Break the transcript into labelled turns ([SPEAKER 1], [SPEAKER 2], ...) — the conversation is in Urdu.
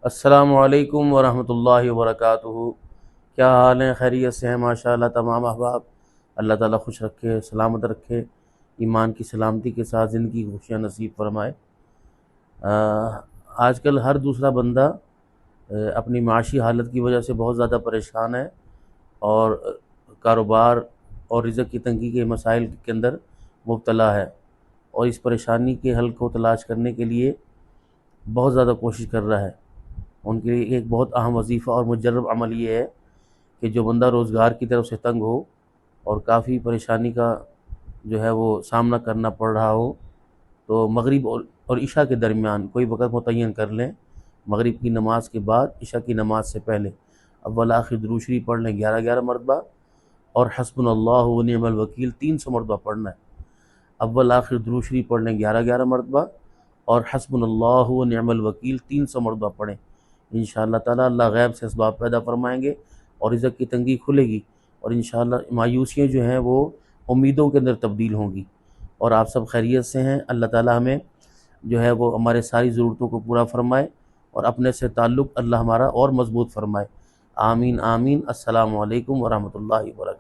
[SPEAKER 1] السلام علیکم ورحمۃ اللہ وبرکاتہ۔ کیا حال ہیں؟ خیریت سے ہیں؟ ماشاء اللہ تمام احباب، اللہ تعالیٰ خوش رکھے، سلامت رکھے، ایمان کی سلامتی کے ساتھ زندگی کی خوشیاں نصیب فرمائے۔ آج کل ہر دوسرا بندہ اپنی معاشی حالت کی وجہ سے بہت زیادہ پریشان ہے، اور کاروبار اور رزق کی تنگی کے مسائل کے اندر مبتلا ہے، اور اس پریشانی کے حل کو تلاش کرنے کے لیے بہت زیادہ کوشش کر رہا ہے۔ ان کے لیے ایک بہت اہم وظیفہ اور مجرب عمل یہ ہے کہ جو بندہ روزگار کی طرف سے تنگ ہو اور کافی پریشانی کا جو ہے وہ سامنا کرنا پڑ رہا ہو، تو مغرب اور عشاء کے درمیان کوئی وقت متعین کر لیں۔ مغرب کی نماز کے بعد عشاء کی نماز سے پہلے اول آخر درود شریف پڑھ لیں 11 مرتبہ، اور حسبنا اللہ و نعم الوکیل 300 مرتبہ پڑھنا ہے۔ اول آخر درود شریف پڑھ لیں 11 مرتبہ، اور حسبنا اللہ و نعم الوکیل 300 مرتبہ پڑھیں۔ انشاءاللہ تعالیٰ اللہ غیب سے اسباب پیدا فرمائیں گے اور رزق کی تنگی کھلے گی، اور انشاءاللہ مایوسیاں جو ہیں وہ امیدوں کے اندر تبدیل ہوں گی، اور آپ سب خیریت سے ہیں۔ اللہ تعالیٰ ہمیں جو ہے وہ ہمارے ساری ضرورتوں کو پورا فرمائے، اور اپنے سے تعلق اللہ ہمارا اور مضبوط فرمائے۔ آمین آمین۔ السلام علیکم ورحمۃ اللہ وبرکاتہ۔